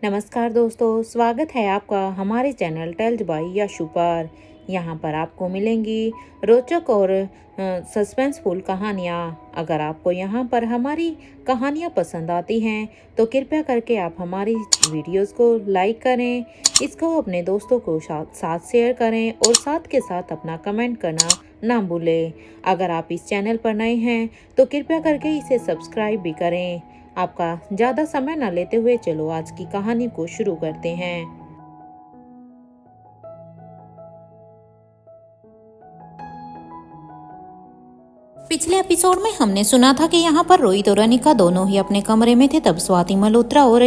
नमस्कार दोस्तों, स्वागत है आपका हमारे चैनल टेल्स बाय यशु पर। यहाँ पर आपको मिलेंगी रोचक और सस्पेंसफुल कहानियाँ। अगर आपको यहाँ पर हमारी कहानियाँ पसंद आती हैं तो कृपया करके आप हमारी वीडियोस को लाइक करें, इसको अपने दोस्तों को साथ शेयर करें और साथ के साथ अपना कमेंट करना ना भूलें। अगर आप इस चैनल पर नए हैं तो कृपया करके इसे सब्सक्राइब भी करें। आपका ज़्यादा समय न लेते हुए चलो आज की कहानी को शुरू करते हैं। पिछले एपिसोड में हमने सुना था कि यहाँ पर रोहित और अनिका दोनों ही अपने कमरे में थे। तब स्वाति मल्होत्रा और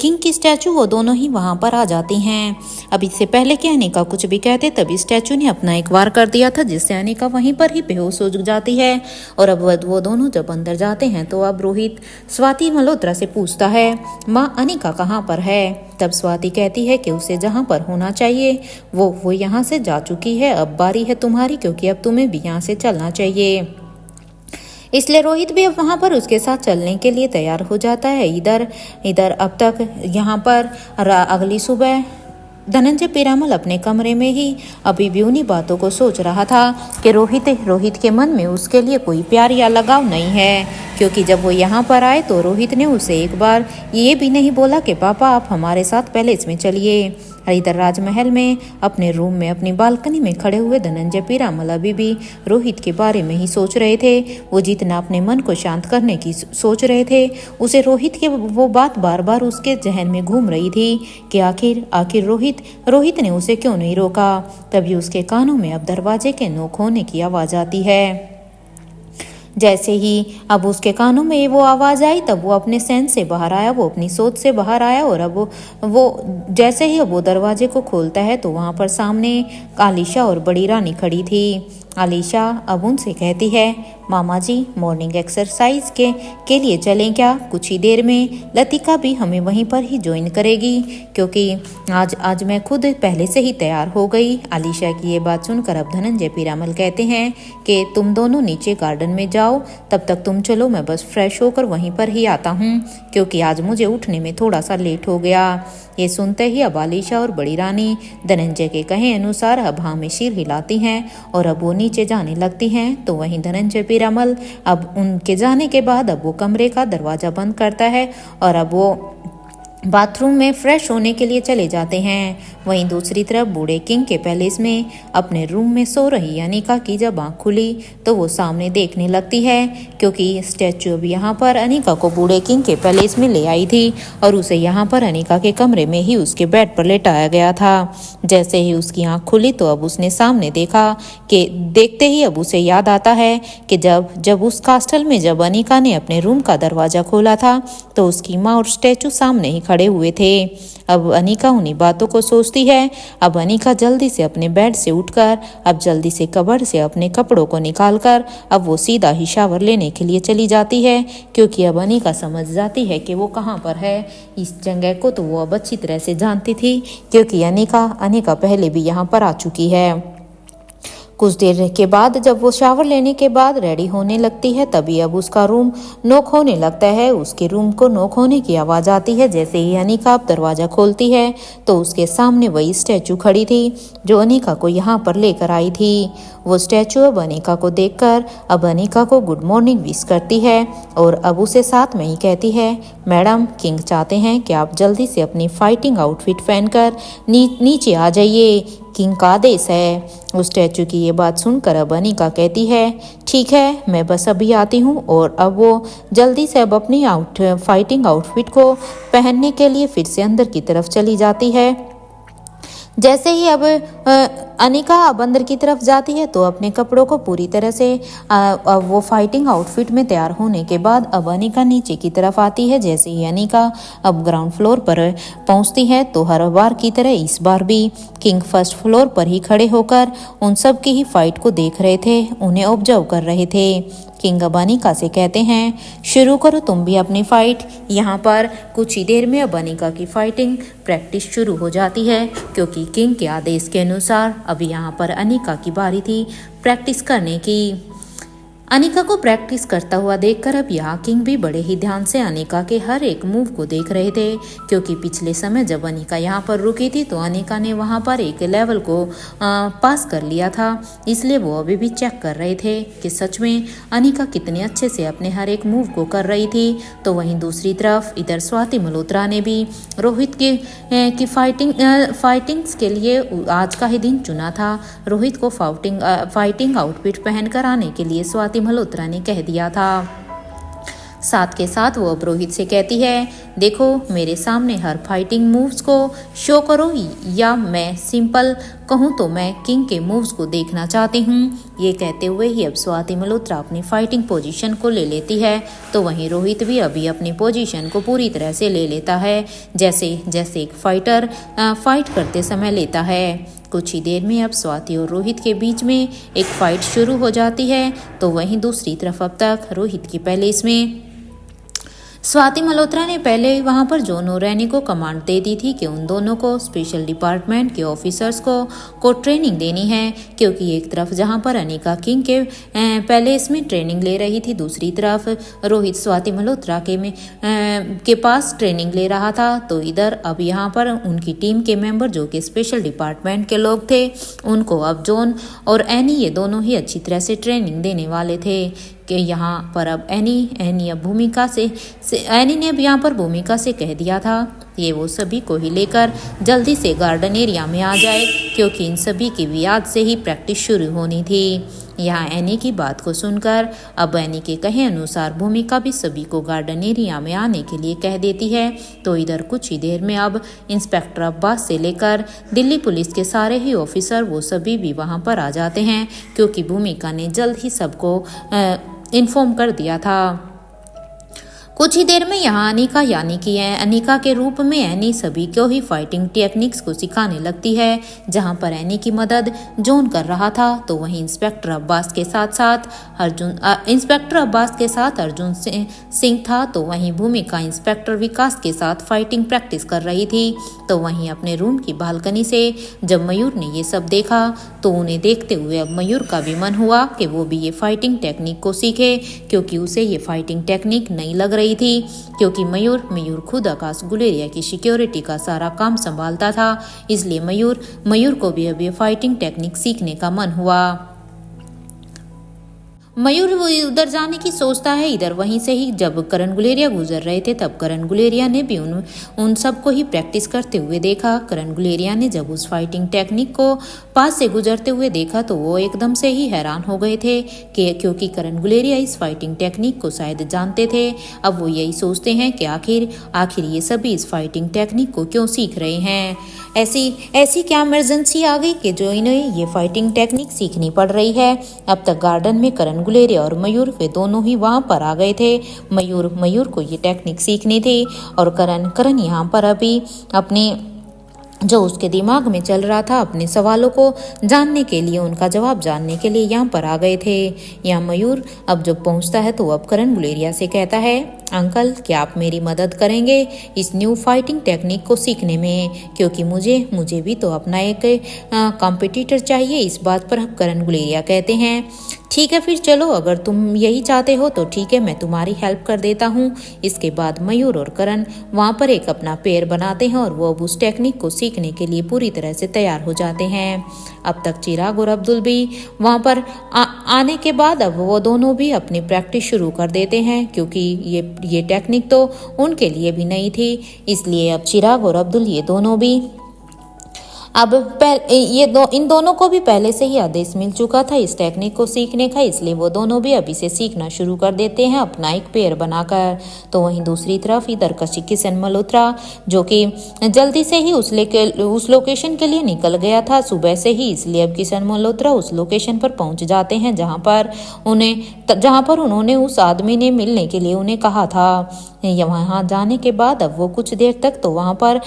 किंग की स्टैचू वो दोनों ही वहाँ पर आ जाती हैं। अब इससे पहले कि अनिका कुछ भी कहते तभी स्टैचू ने अपना एक वार कर दिया था, जिससे अनिका वहीं पर ही बेहोश हो जाती है। और अब वो दोनों जब अंदर जाते हैं तो अब रोहित स्वाति मल्होत्रा से पूछता है, माँ अनिका कहाँ पर है? तब स्वाति कहती है कि उसे जहाँ पर होना चाहिए वो यहाँ से जा चुकी है। अब बारी है तुम्हारी, क्योंकि अब तुम्हें भी यहाँ से चलना चाहिए। इसलिए रोहित भी अब वहां पर उसके साथ चलने के लिए तैयार हो जाता है। इधर अब तक यहाँ पर अगली सुबह धनंजय पीरामल अपने कमरे में ही अभी भी उन्हीं बातों को सोच रहा था कि रोहित के मन में उसके लिए कोई प्यार या लगाव नहीं है, क्योंकि जब वो यहाँ पर आए तो रोहित ने उसे एक बार ये भी नहीं बोला कि पापा आप हमारे साथ पैलेस में चलिए। इधर राजमहल में अपने रूम में अपनी बालकनी में खड़े हुए धनंजय पीरामल अभी भी रोहित के बारे में ही सोच रहे थे। वो जितना अपने मन को शांत करने की सोच रहे थे, उसे रोहित के वो बात बार बार उसके जहन में घूम रही थी कि आखिर रोहित ने उसे क्यों नहीं रोका। तभी उसके कानों में अब दरवाजे के नोक होने की आवाज आती है। जैसे ही अब उसके कानों में वो आवाज़ आई तब वो अपने सेंस से बाहर आया, वो अपनी सोच से बाहर आया। और अब वो जैसे ही अब वो दरवाजे को खोलता है तो वहाँ पर सामने आलिशा और बड़ी रानी खड़ी थी। आलिशा अब उनसे कहती है, मामा जी मॉर्निंग एक्सरसाइज के लिए चलें क्या? कुछ ही देर में लतिका भी हमें वहीं पर ही ज्वाइन करेगी, क्योंकि आज मैं खुद पहले से ही तैयार हो गई। आलिशा की ये बात सुनकर अब धनंजय पीरामल कहते हैं कि तुम दोनों नीचे गार्डन में जाओ, तब तक तुम चलो, मैं बस फ्रेश होकर वहीं पर ही आता हूँ, क्योंकि आज मुझे उठने में थोड़ा सा लेट हो गया। ये सुनते ही अब आलिशा और बड़ी रानी धनंजय के कहे अनुसार अब हाँ में सिर हिलाती हैं और अब वो नीचे जाने लगती हैं। तो वहीं धनंजय पीरामल अब उनके जाने के बाद अब वो कमरे का दरवाजा बंद करता है और अब वो बाथरूम में फ्रेश होने के लिए चले जाते हैं। वहीं दूसरी तरफ बूढ़े किंग के पैलेस में अपने रूम में सो रही अनिका की जब आँख खुली तो वो सामने देखने लगती है, क्योंकि स्टैचू अब यहाँ पर अनिका को बूढ़े किंग के पैलेस में ले आई थी और उसे यहाँ पर अनिका के कमरे में ही उसके बेड पर लेटाया गया था। जैसे ही उसकी आँख खुली तो अब उसने सामने देखा कि देखते ही अब उसे याद आता है कि जब उस कास्टल में जब अनिका ने अपने रूम का दरवाजा खोला था तो उसकी माँ और स्टैचू सामने ही खड़े हुए थे। अब अनिका उन्हीं बातों को सोचती है। अब अनिका जल्दी से अपने बेड से उठकर अब जल्दी से कबर्ड से अपने कपड़ों को निकालकर अब वो सीधा ही शावर लेने के लिए चली जाती है, क्योंकि अब अनिका समझ जाती है कि वो कहाँ पर है। इस जगह को तो वो अब अच्छी तरह से जानती थी, क्योंकि अनिका पहले भी यहाँ पर आ चुकी है। कुछ देर के बाद जब वो शावर लेने के बाद रेडी होने लगती है तभी अब उसका रूम नॉक होने लगता है। उसके रूम को नॉक होने की आवाज़ आती है। जैसे ही अनिका अब दरवाज़ा खोलती है तो उसके सामने वही स्टैचू खड़ी थी जो अनिका को यहाँ पर लेकर आई थी। वो स्टैचू अब अनिका को देखकर अब अनिका को गुड मॉर्निंग विश करती है और अब उसे साथ में ही कहती है, मैडम किंग चाहते हैं कि आप जल्दी से अपनी फाइटिंग आउटफिट पहनकर नीचे आ जाइए, किंग का आदेश है। उस स्टैचू की ये बात सुनकर अब अनिका कहती है, ठीक है मैं बस अभी आती हूँ। और अब वो जल्दी से अब अपनी फाइटिंग आउटफिट को पहनने के लिए फिर से अंदर की तरफ चली जाती है। जैसे ही अब अनिका अब अंदर की तरफ जाती है तो अपने कपड़ों को पूरी तरह से अब वो फाइटिंग आउटफिट में तैयार होने के बाद अब अनिका नीचे की तरफ आती है। जैसे ही अनिका अब ग्राउंड फ्लोर पर पहुंचती है तो हर बार की तरह इस बार भी किंग फर्स्ट फ्लोर पर ही खड़े होकर उन सब की ही फाइट को देख रहे थे, उन्हें ऑब्जर्व कर रहे थे। किंग अब अनिका से कहते हैं, शुरू करो तुम भी अपनी फाइट। यहाँ पर कुछ ही देर में अब अनिका की फाइटिंग प्रैक्टिस शुरू हो जाती है, क्योंकि किंग के आदेश के अनुसार अब यहाँ पर अनिका की बारी थी प्रैक्टिस करने की। अनिका को प्रैक्टिस करता हुआ देखकर अब यहाँ किंग भी बड़े ही ध्यान से अनिका के हर एक मूव को देख रहे थे, क्योंकि पिछले समय जब अनिका यहाँ पर रुकी थी तो अनिका ने वहाँ पर एक लेवल को पास कर लिया था, इसलिए वो अभी भी चेक कर रहे थे कि सच में अनिका कितने अच्छे से अपने हर एक मूव को कर रही थी। तो वहीं दूसरी तरफ इधर स्वाति मल्होत्रा ने भी रोहित की फाइटिंग्स के लिए आज का ही दिन चुना था। रोहित को फाइटिंग आउटफिट पहनकर आने के लिए स्वाति मल्होत्रा ने कह दिया था। साथ के साथ वो अब रोहित से कहती है, देखो मेरे सामने हर फाइटिंग मूव्स को शो करो, या मैं सिंपल कहूँ तो मैं किंग के मूव्स को देखना चाहती हूँ। ये कहते हुए ही अब स्वाति मल्होत्रा अपनी फाइटिंग पोजीशन को ले लेती है, तो वहीं रोहित भी अभी अपनी पोजीशन को पूरी तरह से ले लेता है, जैसे जैसे एक फाइटर फाइट करते समय लेता है। कुछ ही देर में अब स्वाति और रोहित के बीच में एक फाइट शुरू हो जाती है। तो वहीं दूसरी तरफ अब तक रोहित की पहले इसमें स्वाति मल्होत्रा ने पहले वहां पर जॉन और रैनी को कमांड दे दी थी कि उन दोनों को स्पेशल डिपार्टमेंट के ऑफिसर्स को ट्रेनिंग देनी है, क्योंकि एक तरफ जहां पर अनिका किंग के पहले इसमें ट्रेनिंग ले रही थी, दूसरी तरफ रोहित स्वाति मल्होत्रा के पास ट्रेनिंग ले रहा था। तो इधर अब यहाँ पर उनकी टीम के मेंबर जो कि स्पेशल डिपार्टमेंट के लोग थे, उनको अब जॉन और एनी ये दोनों ही अच्छी तरह से ट्रेनिंग देने वाले थे कि यहाँ पर अब एनी अब भूमिका से एनी ने अब यहाँ पर भूमिका से कह दिया था ये वो सभी को ही लेकर जल्दी से गार्डन एरिया में आ जाए, क्योंकि इन सभी की भी आज से ही प्रैक्टिस शुरू होनी थी। यहाँ एनी की बात को सुनकर अब एनी के कहे अनुसार भूमिका भी सभी को गार्डन एरिया में आने के लिए कह देती है। तो इधर कुछ ही देर में अब इंस्पेक्टर अब्बास से लेकर दिल्ली पुलिस के सारे ही ऑफिसर वो सभी भी वहाँ पर आ जाते हैं, क्योंकि भूमिका ने जल्द ही सबको इन्फॉर्म कर दिया था। कुछ ही देर में यहाँ अनिका यानी कि अनिका के रूप में एनी सभी को ही फाइटिंग टेक्निक्स को सिखाने लगती है, जहाँ पर एनी की मदद जॉन कर रहा था। तो वहीं इंस्पेक्टर अब्बास के साथ अर्जुन सिंह था। तो वहीं भूमिका इंस्पेक्टर विकास के साथ फाइटिंग प्रैक्टिस कर रही थी। तो वहीं अपने रूम की बालकनी से जब मयूर ने ये सब देखा तो उन्हें देखते हुए अब मयूर का भी मन हुआ कि वो भी ये फाइटिंग टेक्निक को सीखे, क्योंकि उसे ये फाइटिंग टेक्निक नहीं लग रही थी, क्योंकि मयूर खुद आकाश गुलेरिया की सिक्योरिटी का सारा काम संभालता था। इसलिए मयूर को भी अब ये फाइटिंग टेक्निक सीखने का मन हुआ। मयूर उधर जाने की सोचता है। इधर वहीं से ही जब करण गुलेरिया गुजर रहे थे तब करण गुलेरिया ने भी उन सबको ही प्रैक्टिस करते हुए देखा। करण गुलेरिया ने जब उस फाइटिंग टेक्निक को पास से गुजरते हुए देखा तो वो एकदम से ही हैरान हो गए थे कि क्योंकि करण गुलेरिया इस फाइटिंग टेक्निक को शायद जानते थे। अब वो यही सोचते हैं कि आखिर ये सभी इस फाइटिंग टेक्निक को क्यों सीख रहे हैं। ऐसी क्या इमरजेंसी आ गई कि जो इन्हें ये फाइटिंग टेक्निक सीखनी पड़ रही है। अब तक गार्डन में करण गुलेरिया और मयूर वे दोनों ही वहां पर आ गए थे। मयूर को ये टेक्निक सीखनी थी और करण यहाँ पर अभी अपने जो उसके दिमाग में चल रहा था अपने सवालों को जानने के लिए, उनका जवाब जानने के लिए यहाँ पर आ गए थे। यहाँ मयूर अब जब पहुँचता है तो अब करण गुलेरिया से कहता है, अंकल क्या आप मेरी मदद करेंगे इस न्यू फाइटिंग टेक्निक को सीखने में, क्योंकि मुझे भी तो अपना एक कॉम्पिटिटर चाहिए। इस बात पर करण गुलेरिया कहते हैं, ठीक है फिर चलो, अगर तुम यही चाहते हो तो ठीक है, मैं तुम्हारी हेल्प कर देता हूँ। इसके बाद मयूर और करण वहाँ पर एक अपना पेयर बनाते हैं और वो अब उस टेक्निक को सीखने के लिए पूरी तरह से तैयार हो जाते हैं। अब तक चिराग और अब्दुल भी वहाँ पर आने के बाद अब वो दोनों भी अपनी प्रैक्टिस शुरू कर देते हैं, क्योंकि ये टेक्निक तो उनके लिए भी नहीं थी। इसलिए अब चिराग और अब्दुल ये दोनों भी इन दोनों को भी पहले से ही आदेश मिल चुका था इस टेक्निक को सीखने का, इसलिए वो दोनों भी अभी से सीखना शुरू कर देते हैं अपना एक पेयर बनाकर। तो वहीं दूसरी तरफ इधर किशन मल्होत्रा जो कि जल्दी से ही उस लोकेशन के लिए निकल गया था सुबह से ही, इसलिए अब किशन मल्होत्रा उस लोकेशन पर पहुंच जाते हैं जहां पर उन्होंने उस आदमी ने मिलने के लिए उन्हें कहा था। वहाँ जाने के बाद अब वो कुछ देर तक तो वहाँ पर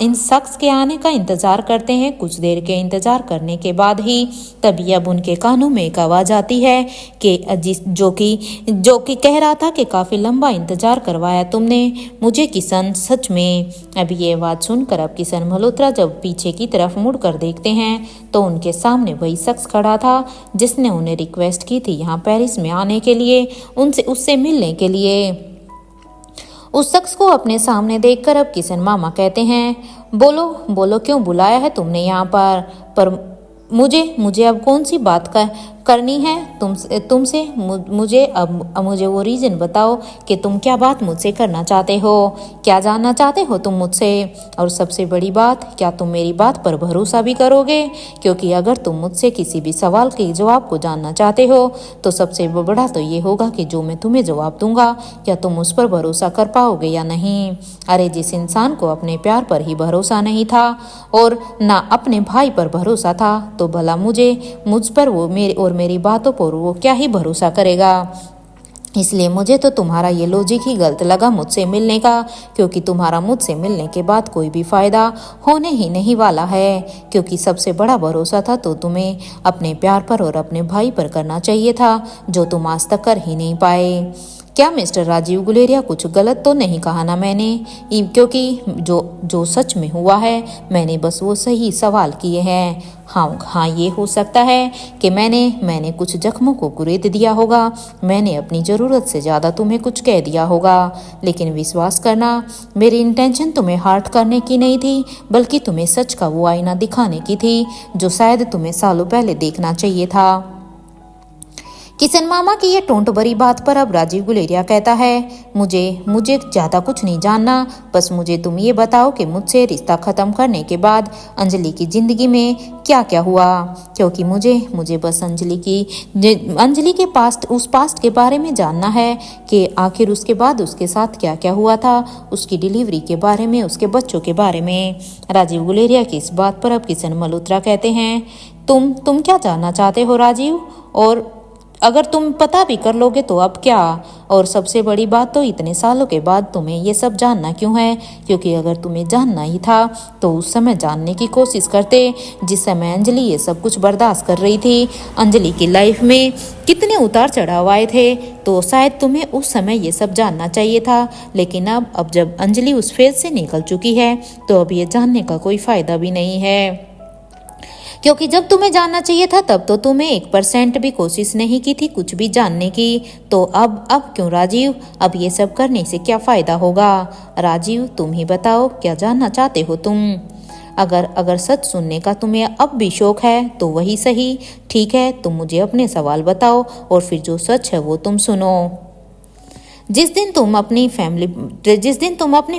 इन शख्स के आने का इंतजार करते हैं। कुछ देर के इंतजार करने के बाद ही तभी अब उनके कानों में एक आवाज आती है कि जो कि कह रहा था कि काफी लंबा इंतजार करवाया तुमने मुझे किशन, सच में। अब ये बात सुनकर अब किशन मल्होत्रा जब पीछे की तरफ मुड़कर देखते हैं तो उनके सामने वही शख्स खड़ा था जिसने उन्हें रिक्वेस्ट की थी यहाँ पेरिस में आने के लिए, उससे मिलने के लिए। उस शख्स को अपने सामने देखकर अब किशन मामा कहते हैं, बोलो बोलो, क्यों बुलाया है तुमने यहाँ पर मुझे अब कौन सी बात करनी है तुमसे मुझे वो रीजन बताओ कि तुम क्या बात मुझसे करना चाहते हो, क्या जानना चाहते हो तुम मुझसे, और सबसे बड़ी बात, क्या तुम मेरी बात पर भरोसा भी करोगे? क्योंकि अगर तुम मुझसे किसी भी सवाल के जवाब को जानना चाहते हो तो सबसे बड़ा तो ये होगा कि जो मैं तुम्हें जवाब दूंगा क्या तुम उस पर भरोसा कर पाओगे या नहीं। अरे जिस इंसान को अपने प्यार पर ही भरोसा नहीं था और ना अपने भाई पर भरोसा था तो भला मुझ पर वो मेरी बातों पर वो क्या ही भरोसा करेगा। इसलिए मुझे तो तुम्हारा ये लॉजिक ही गलत लगा मुझसे मिलने का, क्योंकि तुम्हारा मुझसे मिलने के बाद कोई भी फायदा होने ही नहीं वाला है। क्योंकि सबसे बड़ा भरोसा था तो तुम्हें अपने प्यार पर और अपने भाई पर करना चाहिए था, जो तुम आज तक कर ही नहीं पाए। क्या मिस्टर राजीव गुलेरिया, कुछ गलत तो नहीं कहा ना मैंने? क्योंकि जो सच में हुआ है मैंने बस वो सही सवाल किए हैं। हाँ, ये हो सकता है कि मैंने कुछ जख्मों को कुरेद दिया होगा, मैंने अपनी ज़रूरत से ज़्यादा तुम्हें कुछ कह दिया होगा, लेकिन विश्वास करना मेरी इंटेंशन तुम्हें हर्ट करने की नहीं थी, बल्कि तुम्हें सच का वो आईना दिखाने की थी जो शायद तुम्हें सालों पहले देखना चाहिए था। किशन मामा की ये टोंट भरी बात पर अब राजीव गुलेरिया कहता है, मुझे ज़्यादा कुछ नहीं जानना, बस मुझे तुम ये बताओ कि मुझसे रिश्ता ख़त्म करने के बाद अंजलि की ज़िंदगी में क्या क्या हुआ। क्योंकि मुझे बस अंजलि के पास्ट के बारे में जानना है कि आखिर उसके बाद उसके साथ क्या क्या हुआ था, उसकी डिलीवरी के बारे में, उसके बच्चों के बारे में। राजीव गुलेरिया की इस बात पर अब किशन मल्होत्रा कहते हैं, तुम क्या जानना चाहते हो राजीव, और अगर तुम पता भी कर लोगे तो अब क्या, और सबसे बड़ी बात तो इतने सालों के बाद तुम्हें ये सब जानना क्यों है? क्योंकि अगर तुम्हें जानना ही था तो उस समय जानने की कोशिश करते जिस समय अंजलि ये सब कुछ बर्दाश्त कर रही थी। अंजलि की लाइफ में कितने उतार चढ़ाव आए थे तो शायद तुम्हें उस समय ये सब जानना चाहिए था, लेकिन अब जब अंजलि उस फेज से निकल चुकी है तो अब ये जानने का कोई फायदा भी नहीं है। क्योंकि जब तुम्हें जानना चाहिए था तब तो तुम्हें 1% भी कोशिश नहीं की थी कुछ भी जानने की, तो अब क्यों राजीव? अब ये सब करने से क्या फायदा होगा? राजीव तुम ही बताओ, क्या जानना चाहते हो तुम? अगर सच सुनने का तुम्हें अब भी शौक है तो वही सही, ठीक है, तुम मुझे अपने सवाल बताओ और फिर जो सच है वो तुम सुनो। जिस दिन तुम अपनी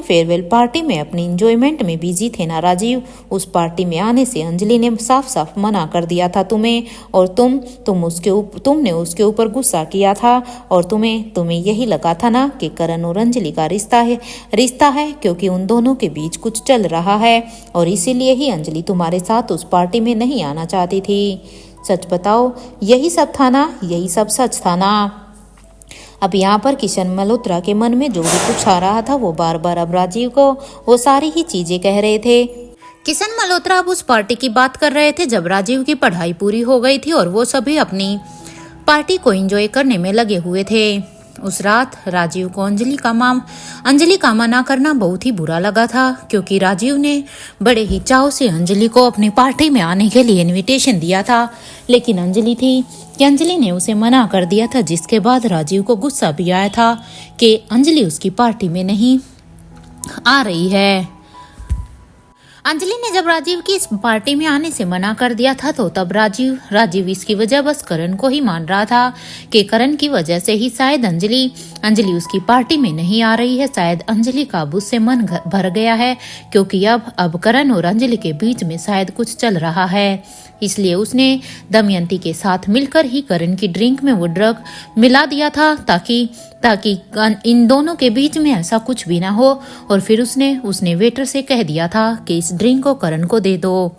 फेयरवेल पार्टी में अपनी इंजॉयमेंट में बिजी थे ना राजीव, उस पार्टी में आने से अंजलि ने साफ साफ मना कर दिया था तुम्हें, और तुमने उसके ऊपर गुस्सा किया था, और तुम्हें यही लगा था ना कि करण और अंजलि का रिश्ता है क्योंकि उन दोनों के बीच कुछ चल रहा है, और इसीलिए ही अंजलि तुम्हारे साथ उस पार्टी में नहीं आना चाहती थी। सच बताओ, यही सब था ना? यही सब सच था ना? अब यहाँ पर किशन मल्होत्रा के मन में जो भी कुछ आ रहा था वो बार बार अब राजीव को वो सारी ही चीजें कह रहे थे। किशन मल्होत्रा अब उस पार्टी की बात कर रहे थे जब राजीव की पढ़ाई पूरी हो गई थी और वो सभी अपनी पार्टी को एंजॉय करने में लगे हुए थे। उस रात राजीव को अंजलि का मना करना बहुत ही बुरा लगा था, क्योंकि राजीव ने बड़े ही चाव से अंजलि को अपनी पार्टी में आने के लिए इनविटेशन दिया था, लेकिन अंजलि ने उसे मना कर दिया था, जिसके बाद राजीव को गुस्सा भी आया था कि अंजलि उसकी पार्टी में नहीं आ रही है। अंजलि ने जब राजीव की इस पार्टी में आने से मना कर दिया था तो तब राजीव इसकी वजह बस करण को ही मान रहा था कि करण की वजह से ही शायद अंजलि उसकी पार्टी में नहीं आ रही है। शायद अंजलि का अब उससे मन भर गया है, क्योंकि अब करण और अंजलि के बीच में शायद कुछ चल रहा है। इसलिए उसने दमयंती के साथ मिलकर ही करण की ड्रिंक में वो ड्रग मिला दिया था ताकि इन दोनों के बीच में ऐसा कुछ भी ना हो। और फिर उसने वेटर से कह दिया था कि इस ड्रिंक को करण को दे दो।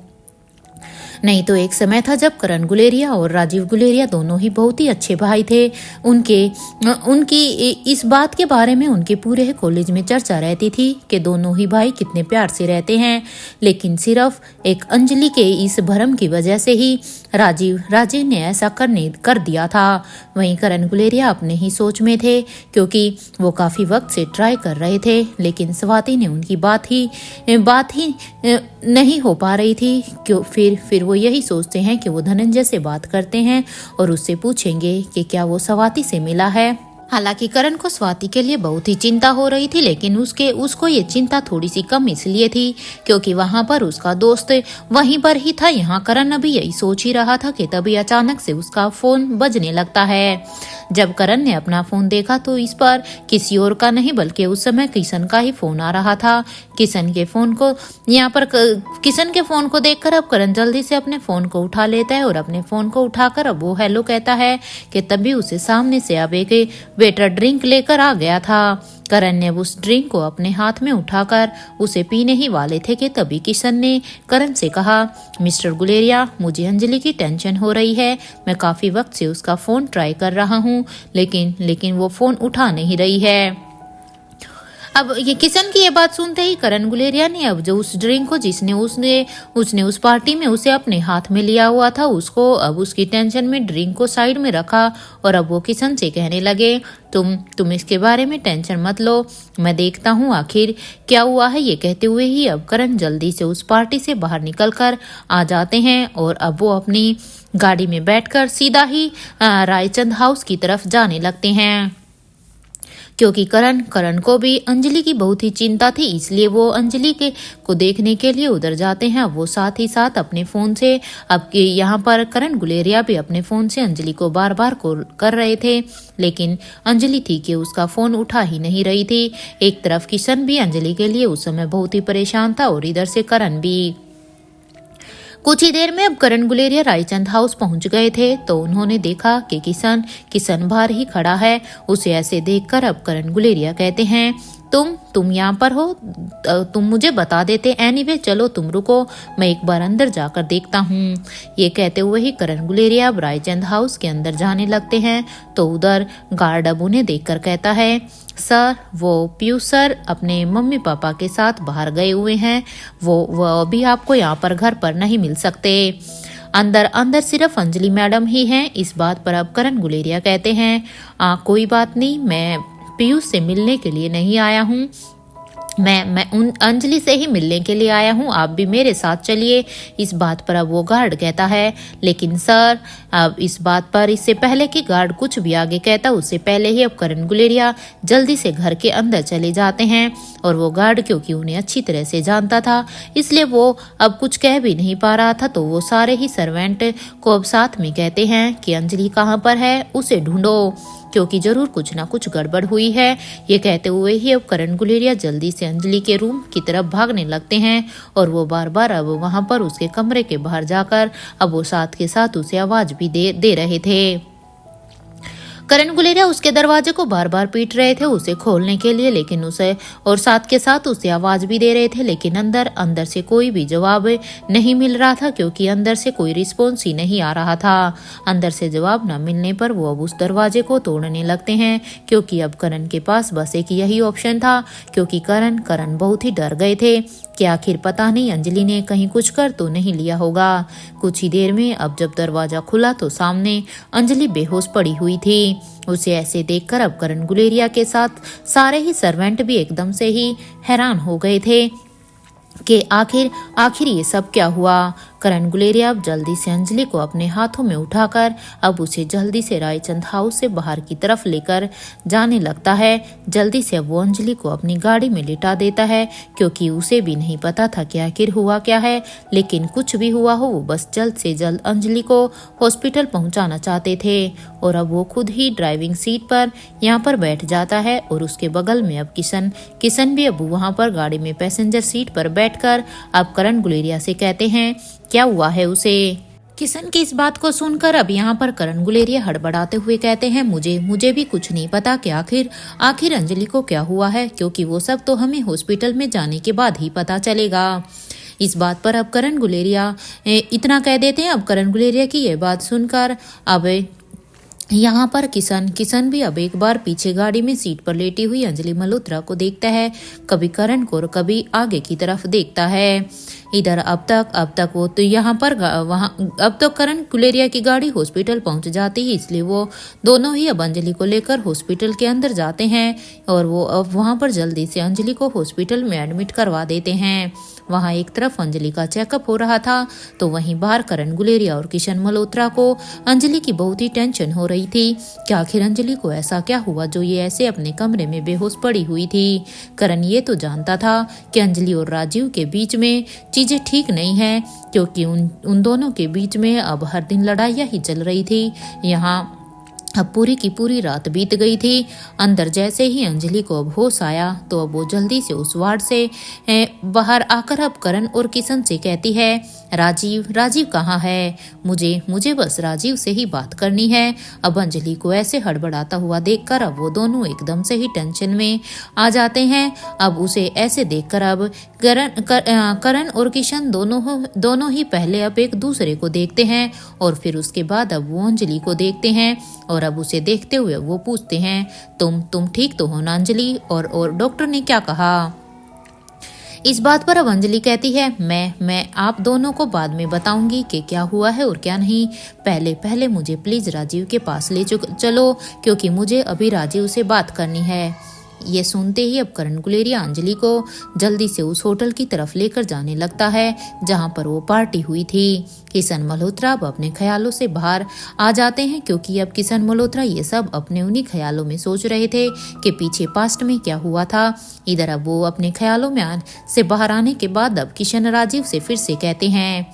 नहीं तो एक समय था जब करण गुलेरिया और राजीव गुलेरिया दोनों ही बहुत ही अच्छे भाई थे। उनकी इस बात के बारे में उनके पूरे कॉलेज में चर्चा रहती थी कि दोनों ही भाई कितने प्यार से रहते हैं। लेकिन सिर्फ एक अंजलि के इस भरम की वजह से ही राजीव ने ऐसा कर दिया था। वहीं करण गुलेरिया अपने ही सोच में थे, क्योंकि वो काफी वक्त से ट्राई कर रहे थे, लेकिन स्वाति ने उनकी बात ही नहीं हो पा रही थी। क्यों फिर वो यही सोचते हैं कि वो धनंजय से बात करते हैं और उससे पूछेंगे कि क्या वो स्वाति से मिला है। हालांकि करण को स्वाति के लिए बहुत ही चिंता हो रही थी, लेकिन उसको ये चिंता थोड़ी सी कम इसलिए थी क्योंकि वहां पर उसका दोस्त वहीं पर ही था। यहाँ करण अभी यही सोच ही रहा था कि तभी अचानक से उसका फोन बजने लगता है। जब करण ने अपना फोन देखा तो इस पर किसी और का नहीं बल्कि उस समय किशन का ही फोन आ रहा था। किशन के फोन को देखकर अब करण जल्दी से अपने फोन को उठा लेता है और अपने फोन को उठाकर अब वो हेलो कहता है कि तभी उसे सामने से अब एक वेटर ड्रिंक लेकर आ गया था। करण ने उस ड्रिंक को अपने हाथ में उठाकर उसे पीने ही वाले थे कि तभी किशन ने करण से कहा, मिस्टर गुलेरिया, मुझे अंजलि की टेंशन हो रही है। मैं काफी वक्त से उसका फोन ट्राई कर रहा हूँ, लेकिन वो फोन उठा नहीं रही है। अब ये किशन की ये बात सुनते ही करण गुलेरिया ने अब जो उस ड्रिंक को उसने उस पार्टी में उसे अपने हाथ में लिया हुआ था, उसको अब उसकी टेंशन में ड्रिंक को साइड में रखा और अब वो किशन से कहने लगे, तुम इसके बारे में टेंशन मत लो, मैं देखता हूँ आखिर क्या हुआ है। ये कहते हुए ही अब करण जल्दी से उस पार्टी से बाहर निकल कर आ जाते हैं और अब वो अपनी गाड़ी में बैठकर सीधा ही रायचंद हाउस की तरफ जाने लगते हैं। क्योंकि करण को भी अंजलि की बहुत ही चिंता थी, इसलिए वो अंजलि को देखने के लिए उधर जाते हैं। वो साथ ही साथ अपने फोन से अब यहाँ पर करण गुलेरिया भी अपने फोन से अंजलि को बार बार कॉल कर रहे थे, लेकिन अंजलि थी कि उसका फोन उठा ही नहीं रही थी। एक तरफ किशन भी अंजलि के लिए उस समय बहुत ही परेशान था और इधर से करण भी। कुछ ही देर में अब करण गुलेरिया रायचंद हाउस पहुंच गए थे तो उन्होंने देखा कि किशन बाहर ही खड़ा है। उसे ऐसे देखकर अब करण गुलेरिया कहते हैं, तुम यहाँ पर हो, तुम मुझे बता देते। एनीवे चलो तुम रुको, मैं एक बार अंदर जाकर देखता हूँ। ये कहते हुए ही करण गुलेरिया अब रायचंद हाउस के अंदर जाने लगते हैं तो उधर गार्ड अब उन्हें देखकर कहता है, सर, वो पीयूष सर अपने मम्मी पापा के साथ बाहर गए हुए हैं, वो अभी आपको यहाँ पर घर पर नहीं मिल सकते। अंदर सिर्फ अंजलि मैडम ही हैं। इस बात पर अब करण गुलेरिया कहते हैं, कोई बात नहीं, मैं पीयूष से मिलने के लिए नहीं आया हूँ, मैं उन अंजलि से ही मिलने के लिए आया हूँ, आप भी मेरे साथ चलिए। इस बात पर अब वो गार्ड कहता है, लेकिन सर, अब इस बात पर इससे पहले कि गार्ड कुछ भी आगे कहता उससे पहले ही अब करण गुलेरिया जल्दी से घर के अंदर चले जाते हैं। और वो गार्ड क्योंकि उन्हें अच्छी तरह से जानता था इसलिए वो अब कुछ कह भी नहीं पा रहा था, तो वो सारे ही सर्वेंट को अब साथ में कहते हैं कि अंजलि कहाँ पर है, उसे ढूंढो, क्योंकि जरूर कुछ ना कुछ गड़बड़ हुई है। ये कहते हुए ही अब करण गुलेरिया जल्दी से अंजलि के रूम की तरफ भागने लगते हैं और वो बार बार अब वहां पर उसके कमरे के बाहर जाकर अब वो साथ के साथ उसे आवाज भी दे रहे थे। करण गुलेरिया उसके दरवाजे को बार बार पीट रहे थे उसे खोलने के लिए, लेकिन उसे और साथ के साथ उसे आवाज भी दे रहे थे, लेकिन अंदर से कोई भी जवाब नहीं मिल रहा था, क्योंकि अंदर से कोई रिस्पॉन्स ही नहीं आ रहा था। अंदर से जवाब न मिलने पर वो अब उस दरवाजे को तोड़ने लगते हैं, क्योंकि अब करण के पास बस एक यही ऑप्शन था, क्योंकि करण बहुत ही डर गए थे कि आखिर पता नहीं अंजलि ने कहीं कुछ कर तो नहीं लिया होगा। कुछ ही देर में अब जब दरवाजा खुला तो सामने अंजलि बेहोश पड़ी हुई थी। उसे ऐसे देखकर अब करण गुलेरिया के साथ सारे ही सर्वेंट भी एकदम से ही हैरान हो गए थे कि आखिर ये सब क्या हुआ। करण गुलेरिया अब जल्दी से अंजलि को अपने हाथों में उठाकर अब उसे जल्दी से रायचंद हाउस से बाहर की तरफ लेकर जाने लगता है। जल्दी से अब वो अंजलि को अपनी गाड़ी में लिटा देता है, क्योंकि उसे भी नहीं पता था कि आखिर हुआ क्या है, लेकिन कुछ भी हुआ हो वो बस जल्द से जल्द अंजलि को हॉस्पिटल पहुंचाना चाहते थे। और अब वो खुद ही ड्राइविंग सीट पर यहाँ पर बैठ जाता है और उसके बगल में अब किशन भी अब वहाँ पर गाड़ी में पैसेंजर सीट पर बैठकर अब करण गुलेरिया से कहते हैं क्या हुआ है उसे। किशन की इस बात को सुनकर अब यहाँ पर करण गुलेरिया हड़बड़ाते हुए कहते हैं, मुझे भी कुछ नहीं पता कि आखिर अंजलि को क्या हुआ है, क्योंकि वो सब तो हमें हॉस्पिटल में जाने के बाद ही पता चलेगा। इस बात पर अब करण गुलेरिया इतना कह देते हैं। अब करण गुलेरिया की ये बात सुनकर अब यहाँ पर किशन भी अब एक बार पीछे गाड़ी में सीट पर लेटी हुई अंजलि मल्होत्रा को देखता है, कभी करण को और कभी आगे की तरफ देखता है। इधर अब तक वो तो यहाँ पर वहाँ अब तो करण गुलेरिया की गाड़ी हॉस्पिटल पहुँच जाती है, इसलिए वो दोनों ही अब अंजलि को लेकर हॉस्पिटल के अंदर जाते हैं और वो अब वहाँ पर जल्दी से अंजलि को हॉस्पिटल में एडमिट करवा देते हैं। वहाँ एक तरफ अंजलि का चेकअप हो रहा था तो वहीं बाहर करण गुलेरिया और किशन मल्होत्रा को अंजलि की बहुत ही टेंशन हो रही थी कि आखिर अंजलि को ऐसा क्या हुआ जो ये ऐसे अपने कमरे में बेहोश पड़ी हुई थी। करण ये तो जानता था कि अंजलि और राजीव के बीच में चीजें ठीक नहीं है, क्योंकि उन दोनों के बीच में अब हर दिन लड़ाइयाँ ही चल रही थी। यहाँ अब पूरी की पूरी रात बीत गई थी। अंदर जैसे ही अंजलि को अब होश आया तो अब वो जल्दी से उस वार्ड से बाहर आकर अब करण और किशन से कहती है, राजीव कहाँ है? मुझे बस राजीव से ही बात करनी है। अब अंजलि को ऐसे हड़बड़ाता हुआ देखकर अब वो दोनों एकदम से ही टेंशन में आ जाते हैं। अब उसे ऐसे देखकर अब करण और किशन दोनों ही पहले अब एक दूसरे को देखते हैं और फिर उसके बाद अब वो अंजलि को देखते हैं और अब उसे देखते हुए वो पूछते हैं, तुम ठीक तो हो ना अंजलि? और डॉक्टर ने क्या कहा? इस बात पर अब अंजलि कहती है, मैं आप दोनों को बाद में बताऊंगी कि क्या हुआ है और क्या नहीं। पहले मुझे प्लीज राजीव के पास ले चलो, क्योंकि मुझे अभी राजीव से बात करनी है। ये सुनते ही अब करण गुलेरिया अंजलि को जल्दी से उस होटल की तरफ लेकर जाने लगता है जहां पर वो पार्टी हुई थी। किशन मल्होत्रा अब अपने ख्यालों से बाहर आ जाते हैं, क्योंकि अब किशन मल्होत्रा ये सब अपने उन्हीं ख्यालों में सोच रहे थे कि पीछे पास्ट में क्या हुआ था। इधर अब वो अपने ख्यालों में से बाहर आने के बाद अब किशन राजीव से फिर से कहते हैं,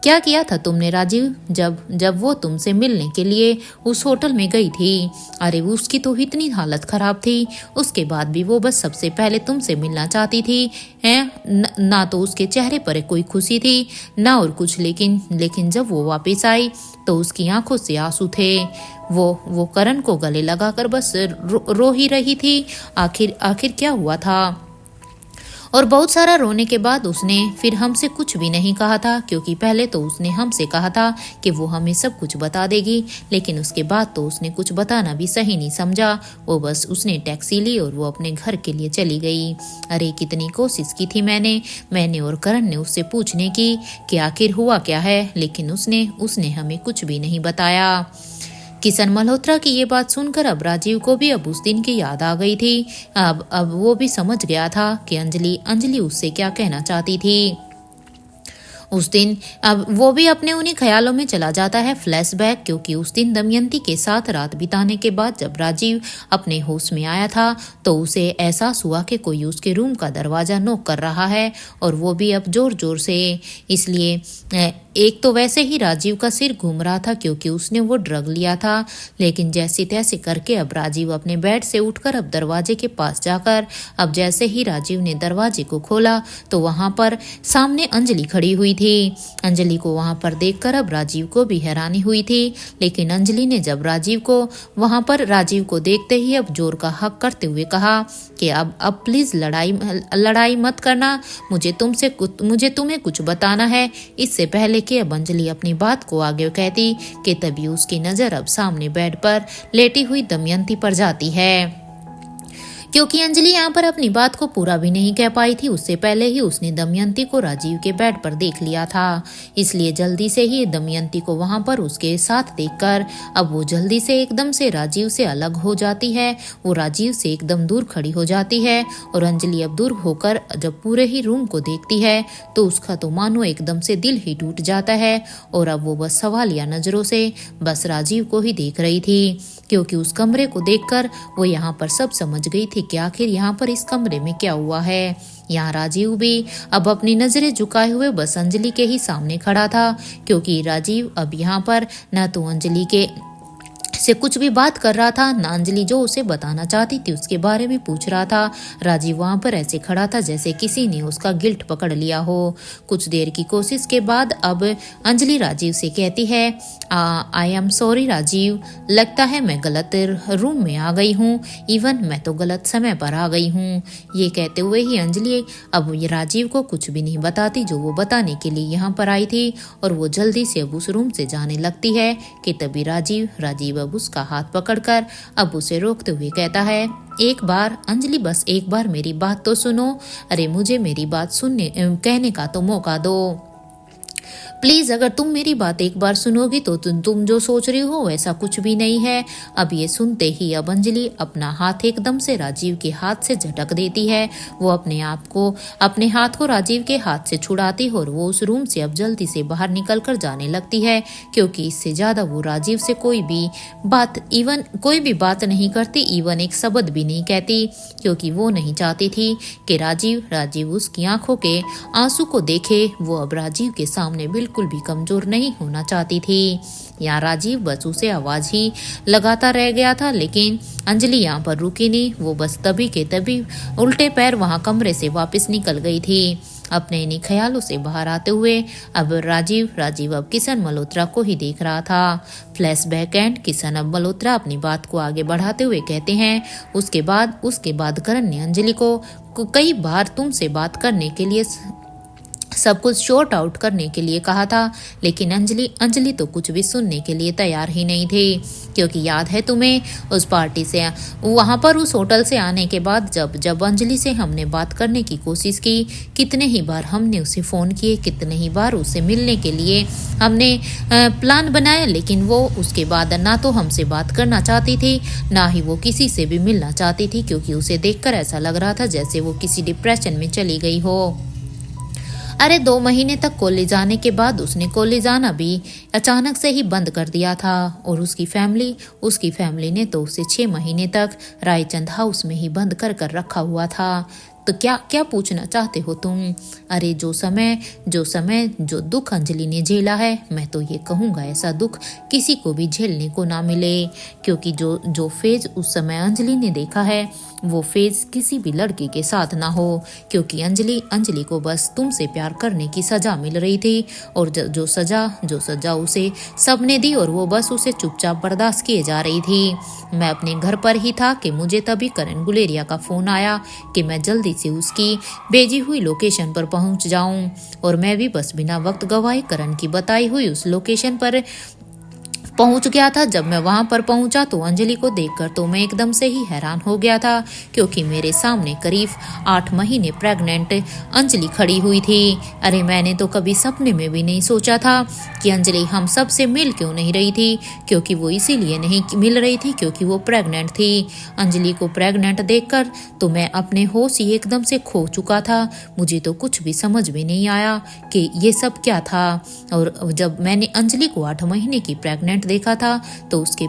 क्या किया था तुमने राजीव जब वो तुमसे मिलने के लिए उस होटल में गई थी? अरे उसकी तो इतनी हालत खराब थी, उसके बाद भी वो बस सबसे पहले तुमसे मिलना चाहती थी हैं? ना तो उसके चेहरे पर कोई खुशी थी ना और कुछ, लेकिन जब वो वापस आई तो उसकी आंखों से आंसू थे। वो करण को गले लगाकर बस रो ही रही थी। आखिर क्या हुआ था? और बहुत सारा रोने के बाद उसने फिर हमसे कुछ भी नहीं कहा था, क्योंकि पहले तो उसने हमसे कहा था कि वो हमें सब कुछ बता देगी, लेकिन उसके बाद तो उसने कुछ बताना भी सही नहीं समझा। वो बस उसने टैक्सी ली और वो अपने घर के लिए चली गई। अरे कितनी कोशिश की थी मैंने और करण ने उससे पूछने की कि आखिर हुआ क्या है, लेकिन उसने हमें कुछ भी नहीं बताया। किशन मल्होत्रा की ये बात सुनकर अब राजीव को भी अब उस दिन की याद आ गई थी। अब वो भी समझ गया था कि अंजलि उससे क्या कहना चाहती थी। उस दिन अब वो भी अपने उन्हीं ख्यालों में चला जाता है, फ्लैशबैक, क्योंकि उस दिन दमयंती के साथ रात बिताने के बाद जब राजीव अपने होश में आया था तो उसे एहसास हुआ कि कोई उसके रूम का दरवाजा नॉक कर रहा है और वो भी अब जोर जोर से। इसलिए एक तो वैसे ही राजीव का सिर घूम रहा था क्योंकि उसने वो ड्रग लिया था, लेकिन जैसे तैसे करके अब राजीव अपने बेड से उठकर अब दरवाजे के पास जाकर अब जैसे ही राजीव ने दरवाजे को खोला तो वहां पर सामने अंजलि खड़ी हुई थी। अंजलि को वहां पर देखकर अब राजीव को भी हैरानी हुई थी, लेकिन अंजलि ने जब राजीव को देखते ही अब जोर का हक करते हुए कहा कि अब प्लीज लड़ाई मत करना, मुझे तुम्हें कुछ बताना है। इससे पहले कि अब अंजलि अपनी बात को आगे कहती कि तभी उसकी नजर अब सामने बेड पर लेटी हुई दमयंती पर जाती है। क्योंकि अंजलि यहाँ पर अपनी बात को पूरा भी नहीं कह पाई थी, उससे पहले ही उसने दमयंती को राजीव के बेड पर देख लिया था। इसलिए जल्दी से ही दमयंती को वहां पर उसके साथ देखकर अब वो जल्दी से एकदम से राजीव से अलग हो जाती है। वो राजीव से एकदम दूर खड़ी हो जाती है और अंजलि अब दूर होकर जब पूरे ही रूम को देखती है तो उसका तो मानो एकदम से दिल ही टूट जाता है और अब वो बस सवालिया नजरों से बस राजीव को ही देख रही थी, क्योंकि उस कमरे को देखकर वो यहाँ पर सब समझ गई थी कि आखिर यहाँ पर इस कमरे में क्या हुआ है। यहाँ राजीव भी अब अपनी नजरें झुकाए हुए बस अंजलि के ही सामने खड़ा था, क्योंकि राजीव अब यहाँ पर न तो अंजलि के से कुछ भी बात कर रहा था, ना अंजलि जो उसे बताना चाहती थी उसके बारे में पूछ रहा था। राजीव वहां पर ऐसे खड़ा था जैसे किसी ने उसका गिल्ट पकड़ लिया हो। कुछ देर की कोशिश के बाद अब अंजलि राजीव से कहती है, आई एम सॉरी राजीव, लगता है मैं गलत रूम में आ गई हूँ, इवन मैं तो गलत समय पर आ गई हूँ। ये कहते हुए ही अंजलि अब ये राजीव को कुछ भी नहीं बताती जो वो बताने के लिए यहाँ पर आई थी, और वो जल्दी से अब उस रूम से जाने लगती है कि तभी राजीव अब उसका हाथ पकड़कर अब उसे रोकते हुए कहता है, एक बार अंजलि, बस एक बार मेरी बात तो सुनो। अरे मुझे मेरी बात सुनने कहने का तो मौका दो प्लीज। अगर तुम मेरी बात एक बार सुनोगी तो तुम जो सोच रही हो वैसा कुछ भी नहीं है। अब ये सुनते ही अब अंजलि अपना हाथ एकदम से राजीव के हाथ से झटक देती है। वो अपने हाथ को राजीव के हाथ से छुड़ाती है और वो उस रूम से अब जल्दी से बाहर निकल कर जाने लगती है, क्योंकि इससे ज्यादा वो राजीव से कोई भी बात नहीं करती, इवन एक शब्द भी नहीं कहती, क्योंकि वो नहीं चाहती थी कि राजीव उसकी आंखों के आंसू को देखे। वो अब राजीव के सामने बिल्कुल भी कमजोर नहीं होना चाहती थी। यहाँ राजीव बस उसे आवाज ही लगाता रह गया था, लेकिन अंजलि यहाँ पर रुकी नहीं। वो बस तभी के तभी उल्टे पैर वहां कमरे से वापस निकल गई थी। अपने इन्हीं ख्यालों से बाहर आते हुए अब राजीव अब किशन मल्होत्रा को ही देख रहा था। फ्लैशबैक एंड किशन अब मल्होत्रा अपनी बात को आगे बढ़ाते हुए कहते हैं, उसके बाद करण ने अंजलि को कई बार तुमसे बात करने के लिए सब कुछ शॉर्ट आउट करने के लिए कहा था, लेकिन अंजलि तो कुछ भी सुनने के लिए तैयार ही नहीं थी। क्योंकि याद है तुम्हें उस पार्टी से वहां पर उस होटल से आने के बाद जब अंजलि से हमने बात करने की कोशिश की, कितने ही बार हमने उसे फ़ोन किए, कितने ही बार उससे मिलने के लिए हमने प्लान बनाया, लेकिन वो उसके बाद ना तो हमसे बात करना चाहती थी, ना ही वो किसी से भी मिलना चाहती थी, क्योंकि उसे देखकर ऐसा लग रहा था जैसे वो किसी डिप्रेशन में चली गई हो। अरे 2 महीने तक कॉलेज आने के बाद उसने कॉलेज आना भी अचानक से ही बंद कर दिया था, और उसकी फैमिली ने तो उसे 6 महीने तक रायचंद हाउस में ही बंद कर रखा हुआ था। तो क्या पूछना चाहते हो तुम? अरे जो दुख अंजलि ने झेला है, मैं तो ये कहूँगा ऐसा दुख किसी को भी झेलने को ना मिले, क्योंकि जो फेज उस समय अंजलि ने देखा है वो फेज किसी भी लड़की के साथ ना हो, क्योंकि अंजलि को बस तुमसे प्यार करने की सजा मिल रही थी, और जो सजा उसे सबने दी और वो बस उसे चुपचाप बर्दाश्त किए जा रही थी। मैं अपने घर पर ही था कि मुझे तभी करण गुलेरिया का फोन आया कि मैं जल्दी से उसकी भेजी हुई लोकेशन पर पहुंच जाऊं, और मैं भी बस बिना वक्त गवाए करण की बताई हुई उस लोकेशन पर पहुंच गया था। जब मैं वहां पर पहुंचा तो अंजलि को देखकर तो मैं एकदम से ही हैरान हो गया था, क्योंकि मेरे सामने करीब 8 महीने प्रेग्नेंट अंजलि खड़ी हुई थी। अरे मैंने तो कभी सपने में भी नहीं सोचा था कि अंजलि हम सब से मिल क्यों नहीं रही थी, क्योंकि वो इसीलिए नहीं मिल रही थी क्योंकि वो प्रेग्नेंट थी। अंजलि को प्रेग्नेंट देखकर तो मैं अपने होश ही एकदम से खो चुका था। मुझे तो कुछ भी समझ में नहीं आया कि ये सब क्या था। और जब मैंने अंजलि को 8 महीने की प्रेग्नेंट देखा था तो उसके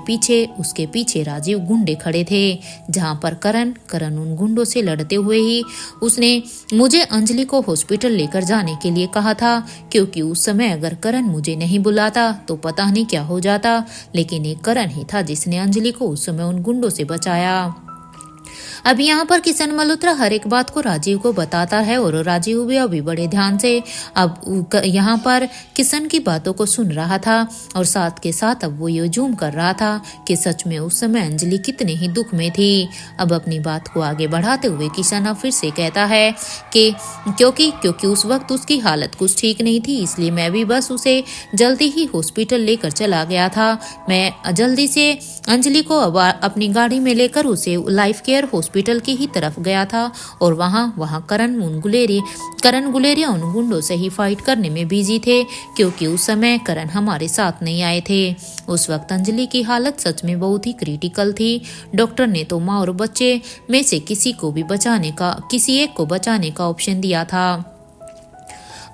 पीछे राजीव गुंडे खड़े थे, जहां पर करण उन गुंडों से लड़ते हुए ही उसने मुझे अंजलि को हॉस्पिटल लेकर जाने के लिए कहा था, क्योंकि उस समय अगर करण मुझे नहीं बुलाता तो पता नहीं क्या हो जाता, लेकिन एक करण ही था जिसने अंजलि को उस समय उन गुंडों से बचाया। अब यहाँ पर किशन मल्होत्रा हर एक बात को राजीव को बताता है, और राजीव भी अभी बड़े ध्यान से अब यहाँ पर किशन की बातों को सुन रहा था, और साथ के साथ अब वो ये जूम कर रहा था कि सच में उस समय अंजलि कितने ही दुख में थी। अब अपनी बात को आगे बढ़ाते हुए किशन अब फिर से कहता है कि क्योंकि उस वक्त उसकी हालत कुछ ठीक नहीं थी, इसलिए मैं भी बस उसे जल्दी ही हॉस्पिटल लेकर चला गया था। मैं जल्दी से अंजलि को अब अपनी गाड़ी में लेकर उसे लाइफ केयर हॉस्पिटल की ही तरफ गया था, और वहाँ करण गुलेरिया उन गुंडों से ही फाइट करने में बिजी थे, क्योंकि उस समय करण हमारे साथ नहीं आए थे। उस वक्त अंजलि की हालत सच में बहुत ही क्रिटिकल थी। डॉक्टर ने तो माँ और बच्चे में से किसी एक को बचाने का ऑप्शन दिया था।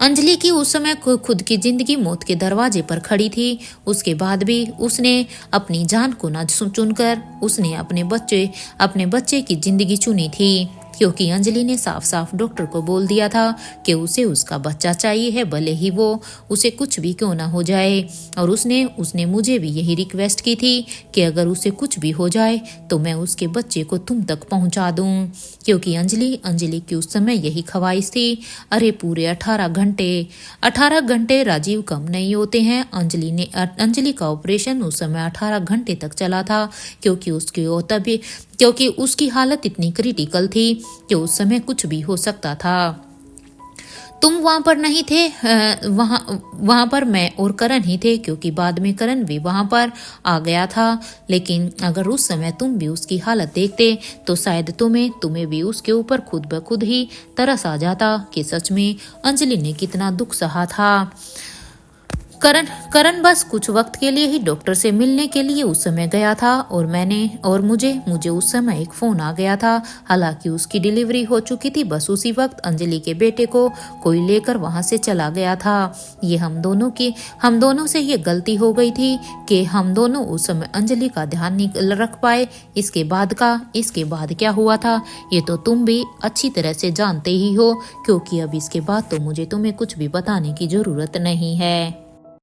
अंजलि की उस समय खुद की जिंदगी मौत के दरवाजे पर खड़ी थी। उसके बाद भी उसने अपनी जान को न चुनकर उसने अपने बच्चे की जिंदगी चुनी थी। क्योंकि अंजलि ने साफ साफ डॉक्टर को बोल दिया था कि उसे उसका बच्चा चाहिए है, भले ही वो उसे कुछ भी क्यों ना हो जाए। और उसने मुझे भी यही रिक्वेस्ट की थी कि अगर उसे कुछ भी हो जाए तो मैं उसके बच्चे को तुम तक पहुंचा दूं, क्योंकि अंजलि की उस समय यही ख्वाहिश थी। अरे पूरे 18 घंटे राजीव कम नहीं होते हैं। अंजलि का ऑपरेशन उस समय 18 घंटे तक चला था, क्योंकि उसकी हालत इतनी क्रिटिकल थी कि उस समय कुछ भी हो सकता था। तुम वहां पर नहीं थे, वहां पर मैं और करण ही थे, क्योंकि बाद में करण भी वहां पर आ गया था। लेकिन अगर उस समय तुम भी उसकी हालत देखते तो शायद तुम्हें भी उसके ऊपर खुद ब खुद ही तरस आ जाता कि सच में अंजलि ने कितना दुख सहा था। करण बस कुछ वक्त के लिए ही डॉक्टर से मिलने के लिए उस समय गया था, और मुझे उस समय एक फोन आ गया था। हालांकि उसकी डिलीवरी हो चुकी थी, बस उसी वक्त अंजलि के बेटे को कोई लेकर वहां से चला गया था। ये हम दोनों से ये गलती हो गई थी कि हम दोनों उस समय अंजलि का ध्यान नहीं रख पाए। इसके बाद क्या हुआ था ये तो तुम भी अच्छी तरह से जानते ही हो, क्योंकि अब इसके बाद तो मुझे तुम्हें कुछ भी बताने की जरूरत नहीं है।